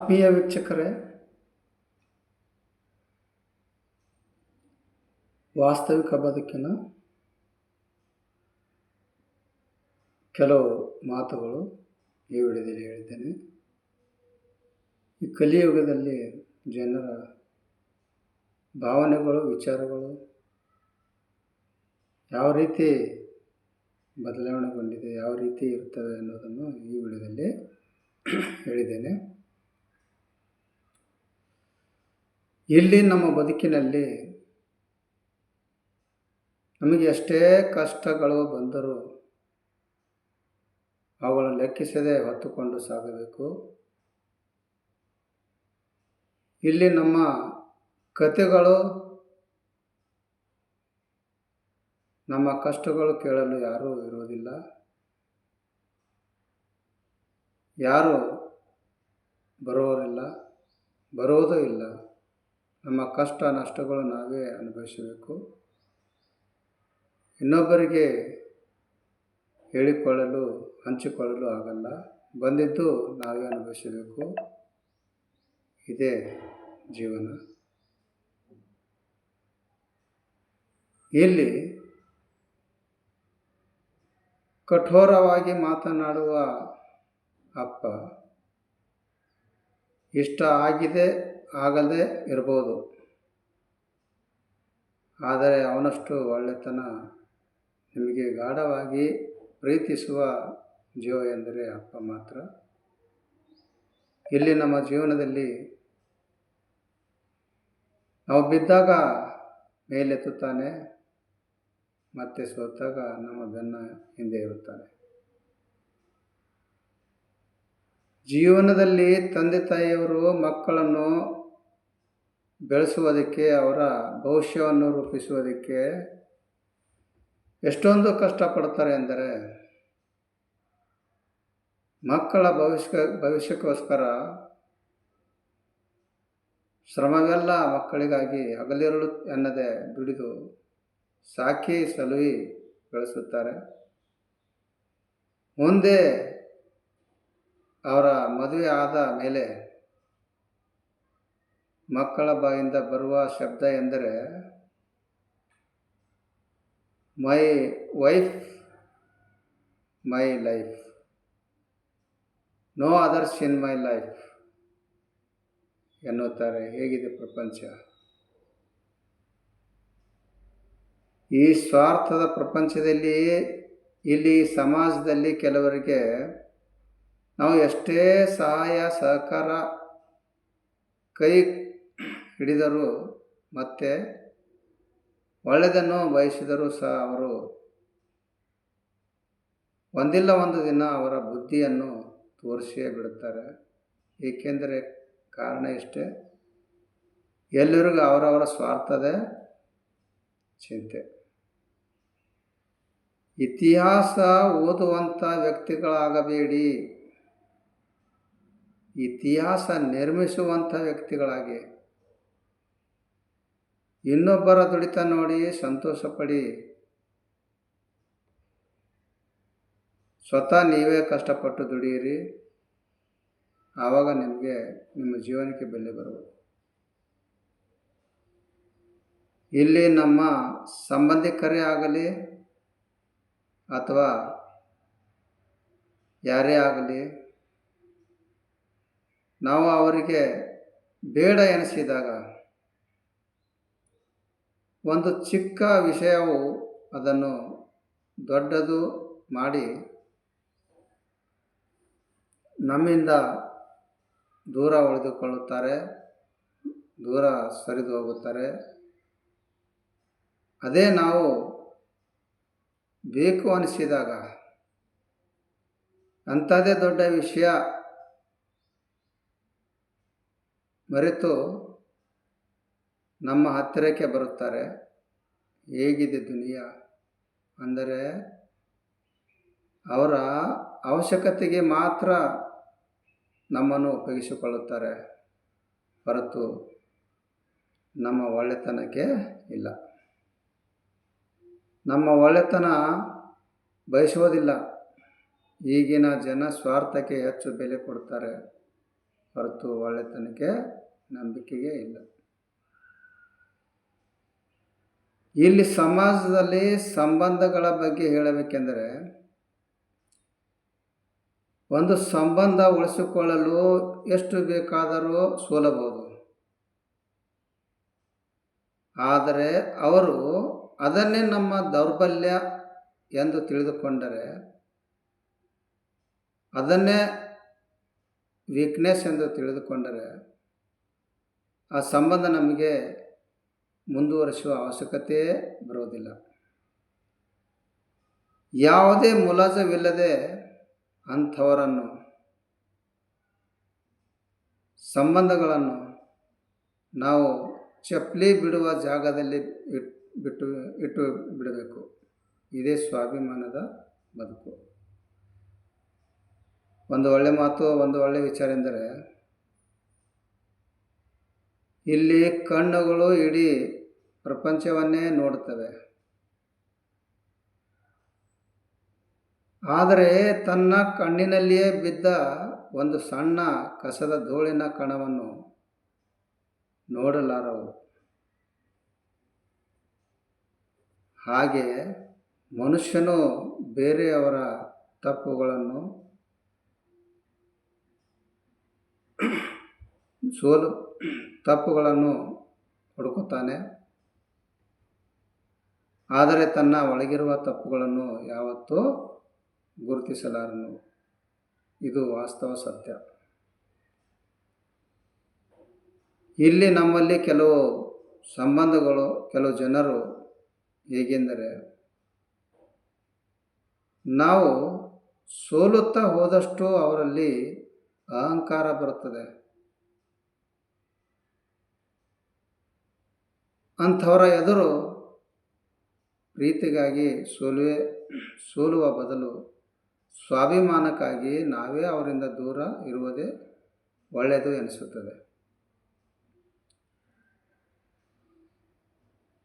ಆತ್ಮೀಯ ವೀಕ್ಷಕರೇ, ವಾಸ್ತವಿಕ ಬದುಕಿನ ಕೆಲವು ಮಾತುಗಳು ಈ ವಿಡಿಯೋದಲ್ಲಿ ಹೇಳಿದ್ದೇನೆ. ಈ ಕಲಿಯುಗದಲ್ಲಿ ಜನರ ಭಾವನೆಗಳು, ವಿಚಾರಗಳು ಯಾವ ರೀತಿ ಬದಲಾವಣೆಗೊಂಡಿದೆ, ಯಾವ ರೀತಿ ಇರ್ತವೆ ಅನ್ನೋದನ್ನು ಈ ವಿಡಿಯೋದಲ್ಲಿ ಹೇಳಿದ್ದೇನೆ. ಇಲ್ಲಿ ನಮ್ಮ ಬದುಕಿನಲ್ಲಿ ನಮಗೆ ಎಷ್ಟೇ ಕಷ್ಟಗಳು ಬಂದರೂ ಅವುಗಳನ್ನು ಲೆಕ್ಕಿಸದೆ ಹೊತ್ತುಕೊಂಡು ಸಾಗಬೇಕು. ಇಲ್ಲಿ ನಮ್ಮ ಕಥೆಗಳು, ನಮ್ಮ ಕಷ್ಟಗಳು ಕೇಳಲು ಯಾರೂ ಇರುವುದಿಲ್ಲ. ಯಾರೂ ಬರುವುದೂ ಇಲ್ಲ. ನಮ್ಮ ಕಷ್ಟ ನಷ್ಟಗಳು ನಾವೇ ಅನುಭವಿಸಬೇಕು. ಇನ್ನೊಬ್ಬರಿಗೆ ಹೇಳಿಕೊಳ್ಳಲು, ಹಂಚಿಕೊಳ್ಳಲು ಆಗಲ್ಲ. ಬಂದಿದ್ದು ನಾವೇ ಅನುಭವಿಸಬೇಕು. ಇದೇ ಜೀವನ. ಇಲ್ಲಿ ಕಠೋರವಾಗಿ ಮಾತನಾಡುವ ಅಪ್ಪ ಇಷ್ಟ ಆಗದೇ ಇರಬಹುದು, ಆದರೆ ಅವನಷ್ಟು ಒಳ್ಳೆತನ ನಿಮಗೆ ಗಾಢವಾಗಿ ಪ್ರೀತಿಸುವ ಜೀವ ಎಂದರೆ ಅಪ್ಪ ಮಾತ್ರ. ಇಲ್ಲಿ ನಮ್ಮ ಜೀವನದಲ್ಲಿ ನಾವು ಬಿದ್ದಾಗ ಮೇಲೆತ್ತುತ್ತಾನೆ, ಮತ್ತೆ ಸೋತಾಗ ನಮ್ಮ ಬೆನ್ನ ಹಿಂದೆ ಇರುತ್ತಾನೆ. ಜೀವನದಲ್ಲಿ ತಂದೆ ತಾಯಿಯವರು ಮಕ್ಕಳನ್ನು ಬೆಳೆಸುವುದಕ್ಕೆ, ಅವರ ಭವಿಷ್ಯವನ್ನು ರೂಪಿಸುವುದಕ್ಕೆ ಎಷ್ಟೊಂದು ಕಷ್ಟಪಡ್ತಾರೆ ಎಂದರೆ, ಮಕ್ಕಳ ಭವಿಷ್ಯಕ್ಕೋಸ್ಕರ ಶ್ರಮವೆಲ್ಲ ಮಕ್ಕಳಿಗಾಗಿ ಹಗಲಿರುಳು ಎನ್ನದೆ ದುಡಿದು ಸಾಕಿ ಸಲುಹಿ ಬೆಳೆಸುತ್ತಾರೆ. ಮುಂದೆ ಅವರ ಮದುವೆ ಆದ ಮೇಲೆ ಮಕ್ಕಳ ಬಾಯಿಂದ ಬರುವ ಶಬ್ದ ಎಂದರೆ, my wife my life, no others in my life ಎನ್ನುತ್ತಾರೆ. ಹೇಗಿದೆ ಪ್ರಪಂಚ? ಈ ಸ್ವಾರ್ಥದ ಪ್ರಪಂಚದಲ್ಲಿ, ಇಲ್ಲಿ ಸಮಾಜದಲ್ಲಿ ಕೆಲವರಿಗೆ ನಾವು ಎಷ್ಟೇ ಸಹಾಯ ಸಹಕಾರ ಕೈ ಹಿಡಿದರೂ ಮತ್ತೆ ಒಳ್ಳೆಯದನ್ನು ಬಯಸಿದರೂ ಸಹ ಅವರು ಒಂದಿಲ್ಲ ಒಂದು ದಿನ ಅವರ ಬುದ್ಧಿಯನ್ನು ತೋರಿಸಿಯೇ ಬಿಡುತ್ತಾರೆ. ಏಕೆಂದರೆ ಕಾರಣ ಇಷ್ಟೇ, ಎಲ್ಲರಿಗೂ ಅವರವರ ಸ್ವಾರ್ಥದ ಚಿಂತೆ. ಇತಿಹಾಸ ಓದುವಂಥ ವ್ಯಕ್ತಿಗಳಾಗಬೇಡಿ, ಇತಿಹಾಸ ನಿರ್ಮಿಸುವಂಥ ವ್ಯಕ್ತಿಗಳಾಗಿ. ಇನ್ನೊಬ್ಬರ ದುಡಿತ ನೋಡಿ ಸಂತೋಷಪಡಿ, ಸ್ವತಃ ನೀವೇ ಕಷ್ಟಪಟ್ಟು ದುಡಿಯಿರಿ. ಆವಾಗ ನಿಮಗೆ ನಿಮ್ಮ ಜೀವನಕ್ಕೆ ಬೆಲೆ ಬರುವುದು. ಇಲ್ಲಿ ನಮ್ಮ ಸಂಬಂಧಿಕರೇ ಆಗಲಿ ಅಥವಾ ಯಾರೇ ಆಗಲಿ, ನಾವು ಅವರಿಗೆ ಬೇಡ ಎನಿಸಿದಾಗ ಒಂದು ಚಿಕ್ಕ ವಿಷಯವು ಅದನ್ನು ದೊಡ್ಡದು ಮಾಡಿ ನಮ್ಮಿಂದ ದೂರ ಉಳಿದುಕೊಳ್ಳುತ್ತಾರೆ, ದೂರ ಸರಿದು ಹೋಗುತ್ತಾರೆ. ಅದೇ ನಾವು ಬೇಕು ಅನಿಸಿದಾಗ ಅಂಥದ್ದೇ ದೊಡ್ಡ ವಿಷಯ ಮರೆತು ನಮ್ಮ ಹತ್ತಿರಕ್ಕೆ ಬರುತ್ತಾರೆ. ಹೇಗಿದೆ ದುನಿಯಾ ಅಂದರೆ, ಅವರ ಅವಶ್ಯಕತೆಗೆ ಮಾತ್ರ ನಮ್ಮನ್ನು ಉಪಯೋಗಿಸಿಕೊಳ್ಳುತ್ತಾರೆ, ಹೊರತು ನಮ್ಮ ಒಳ್ಳೆತನಕ್ಕೆ ಇಲ್ಲ. ನಮ್ಮ ಒಳ್ಳೆತನ ಬಯಸುವುದಿಲ್ಲ. ಈಗಿನ ಜನ ಸ್ವಾರ್ಥಕ್ಕೆ ಹೆಚ್ಚು ಬೆಲೆ ಕೊಡ್ತಾರೆ, ಹೊರತು ಒಳ್ಳೆತನಕ್ಕೆ ನಂಬಿಕೆಯೇ ಇಲ್ಲ. ಇಲ್ಲಿ ಸಮಾಜದಲ್ಲಿ ಸಂಬಂಧಗಳ ಬಗ್ಗೆ ಹೇಳಬೇಕೆಂದರೆ, ಒಂದು ಸಂಬಂಧ ಉಳಿಸಿಕೊಳ್ಳಲು ಎಷ್ಟು ಬೇಕಾದರೂ ಸೋಲಬಹುದು. ಆದರೆ ಅವರು ಅದನ್ನೇ ನಮ್ಮ ದೌರ್ಬಲ್ಯ ಎಂದು ತಿಳಿದುಕೊಂಡರೆ, ಅದನ್ನೇ ವೀಕ್ನೆಸ್ ಎಂದು ತಿಳಿದುಕೊಂಡರೆ, ಆ ಸಂಬಂಧ ನಮಗೆ ಮುಂದುವರಿಸುವ ಅವಶ್ಯಕತೆಯೇ ಬರುವುದಿಲ್ಲ. ಯಾವುದೇ ಮುಲಾಜವಿಲ್ಲದೆ ಅಂಥವರನ್ನು, ಸಂಬಂಧಗಳನ್ನು ನಾವು ಚಪ್ಪಲಿ ಬಿಡುವ ಜಾಗದಲ್ಲಿ ಇಟ್ಟು ಬಿಡಬೇಕು. ಇದೇ ಸ್ವಾಭಿಮಾನದ ಬದುಕು. ಒಂದು ಒಳ್ಳೆ ಮಾತು, ಒಂದು ಒಳ್ಳೆಯ ವಿಚಾರ ಎಂದರೆ, ಇಲ್ಲಿ ಕಣ್ಣುಗಳು ಇಡೀ ಪ್ರಪಂಚವನ್ನೇ ನೋಡುತ್ತವೆ. ಆದರೆ ತನ್ನ ಕಣ್ಣಿನಲ್ಲಿಯೇ ಬಿದ್ದ ಒಂದು ಸಣ್ಣ ಕಸದ ಧೂಳಿನ ಕಣವನ್ನು ನೋಡಲಾರವು. ಹಾಗೆ ಮನುಷ್ಯನು ಬೇರೆಯವರ ತಪ್ಪುಗಳನ್ನು ಹುಡುಕುತ್ತಾನೆ. ಆದರೆ ತನ್ನ ಒಳಗಿರುವ ತಪ್ಪುಗಳನ್ನು ಯಾವತ್ತೂ ಗುರುತಿಸಲಾರನು. ಇದು ವಾಸ್ತವ ಸತ್ಯ. ಇಲ್ಲಿ ನಮ್ಮಲ್ಲಿ ಕೆಲವು ಸಂಬಂಧಗಳು, ಕೆಲವು ಜನರು ಹೇಗೆಂದರೆ, ನಾವು ಸೋಲುತ್ತಾ ಹೋದಷ್ಟು ಅವರಲ್ಲಿ ಅಹಂಕಾರ ಬರುತ್ತದೆ. ಅಂಥವರ ಎದುರು ಪ್ರೀತಿಗಾಗಿ ಸೋಲುವ ಬದಲು ಸ್ವಾಭಿಮಾನಕ್ಕಾಗಿ ನಾವೇ ಅವರಿಂದ ದೂರ ಇರುವುದೇ ಒಳ್ಳೆಯದು ಎನಿಸುತ್ತದೆ.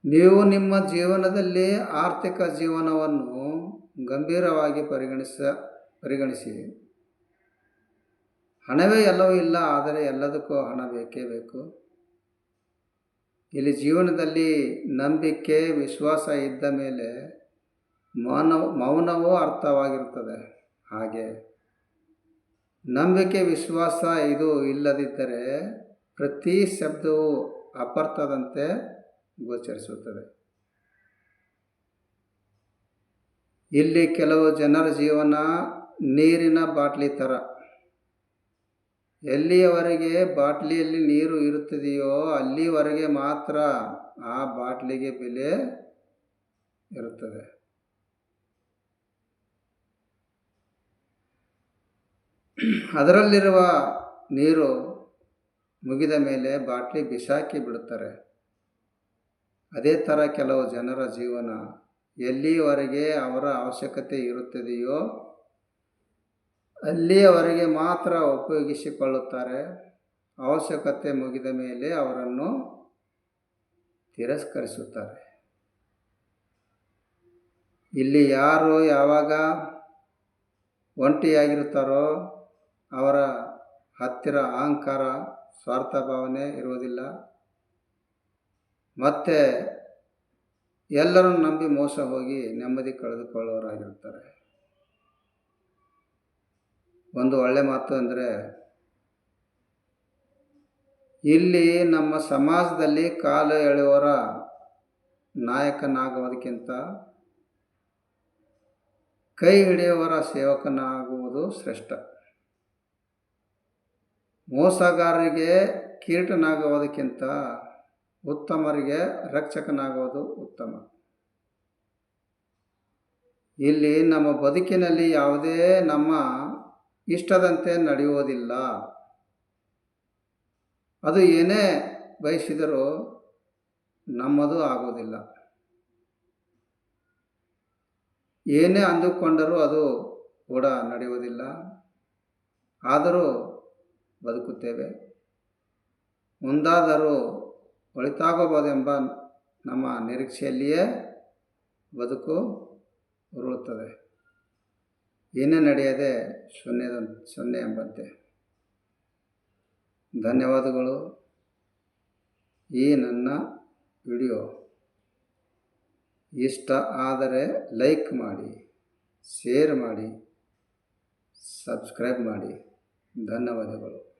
ನೀವು ನಿಮ್ಮ ಜೀವನದಲ್ಲಿ ಆರ್ಥಿಕ ಜೀವನವನ್ನು ಗಂಭೀರವಾಗಿ ಪರಿಗಣಿಸಿ, ಹಣವೇ ಎಲ್ಲವೂ ಇಲ್ಲ, ಆದರೆ ಎಲ್ಲದಕ್ಕೂ ಹಣ ಬೇಕೇ ಬೇಕು. ಇಲ್ಲಿ ಜೀವನದಲ್ಲಿ ನಂಬಿಕೆ, ವಿಶ್ವಾಸ ಇದ್ದ ಮೇಲೆ ಮೌನವೂ ಅರ್ಥವಾಗಿರುತ್ತದೆ. ಹಾಗೆ ನಂಬಿಕೆ, ವಿಶ್ವಾಸ ಇದು ಇಲ್ಲದಿದ್ದರೆ ಪ್ರತಿ ಶಬ್ದವೂ ಅಪಾರ್ಥದಂತೆ ಗೋಚರಿಸುತ್ತದೆ. ಇಲ್ಲಿ ಕೆಲವು ಜನರ ಜೀವನ ನೀರಿನ ಬಾಟ್ಲಿ ಥರ. ಎಲ್ಲಿಯವರೆಗೆ ಬಾಟ್ಲಿಯಲ್ಲಿ ನೀರು ಇರುತ್ತದೆಯೋ ಅಲ್ಲಿವರೆಗೆ ಮಾತ್ರ ಆ ಬಾಟ್ಲಿಗೆ ಬೆಲೆ ಇರುತ್ತದೆ. ಅದರಲ್ಲಿರುವ ನೀರು ಮುಗಿದ ಮೇಲೆ ಬಾಟ್ಲಿ ಬಿಸಾಕಿ ಬಿಡುತ್ತಾರೆ. ಅದೇ ಥರ ಕೆಲವು ಜನರ ಜೀವನ ಎಲ್ಲಿಯವರೆಗೆ ಅವರ ಅವಶ್ಯಕತೆ ಇರುತ್ತದೆಯೋ ಅಲ್ಲಿಯವರೆಗೆ ಮಾತ್ರ ಉಪಯೋಗಿಸಿಕೊಳ್ಳುತ್ತಾರೆ. ಅವಶ್ಯಕತೆ ಮುಗಿದ ಮೇಲೆ ಅವರನ್ನು ತಿರಸ್ಕರಿಸುತ್ತಾರೆ. ಇಲ್ಲಿ ಯಾರು ಯಾವಾಗ ಒಂಟಿಯಾಗಿರುತ್ತಾರೋ ಅವರ ಹತ್ತಿರ ಅಹಂಕಾರ, ಸ್ವಾರ್ಥ ಭಾವನೆ ಇರುವುದಿಲ್ಲ. ಮತ್ತೆ ಎಲ್ಲರನ್ನು ನಂಬಿ ಮೋಸ ಹೋಗಿ ನೆಮ್ಮದಿ ಕಳೆದುಕೊಳ್ಳುವವರಾಗಿರುತ್ತಾರೆ. ಒಂದು ಒಳ್ಳೆ ಮಾತು ಅಂದರೆ, ಇಲ್ಲಿ ನಮ್ಮ ಸಮಾಜದಲ್ಲಿ ಕಾಲು ಎಳೆಯುವವರ ನಾಯಕನಾಗುವುದಕ್ಕಿಂತ ಕೈ ಹಿಡಿಯುವವರ ಸೇವಕನಾಗುವುದು ಶ್ರೇಷ್ಠ. ಮೋಸಗಾರರಿಗೆ ಕಿರೀಟನಾಗುವುದಕ್ಕಿಂತ ಉತ್ತಮರಿಗೆ ರಕ್ಷಕನಾಗುವುದು ಉತ್ತಮ. ಇಲ್ಲಿ ನಮ್ಮ ಬದುಕಿನಲ್ಲಿ ಯಾವುದೇ ನಮ್ಮ ಇಷ್ಟದಂತೆ ನಡೆಯುವುದಿಲ್ಲ. ಅದು ಏನೇ ಬಯಸಿದರೂ ನಮ್ಮದು ಆಗುವುದಿಲ್ಲ. ಏನೇ ಅಂದುಕೊಂಡರೂ ಅದು ಕೂಡ ನಡೆಯುವುದಿಲ್ಲ. ಆದರೂ ಬದುಕುತ್ತೇವೆ. ಮುಂದಾದರೂ ಒಳಿತಾಗಬಹುದೆಂಬ ನಮ್ಮ ನಿರೀಕ್ಷೆಯಲ್ಲಿಯೇ ಬದುಕು ಉರುಳುತ್ತದೆ. ಏನೇ ನಡೆಯದೆ ಶೂನ್ಯ ಎಂಬಂತೆ. ಧನ್ಯವಾದಗಳು. ಈ ನನ್ನ ವಿಡಿಯೋ ಇಷ್ಟ ಆದರೆ ಲೈಕ್ ಮಾಡಿ, ಶೇರ್ ಮಾಡಿ, ಸಬ್ಸ್ಕ್ರೈಬ್ ಮಾಡಿ. ಧನ್ಯವಾದಗಳು.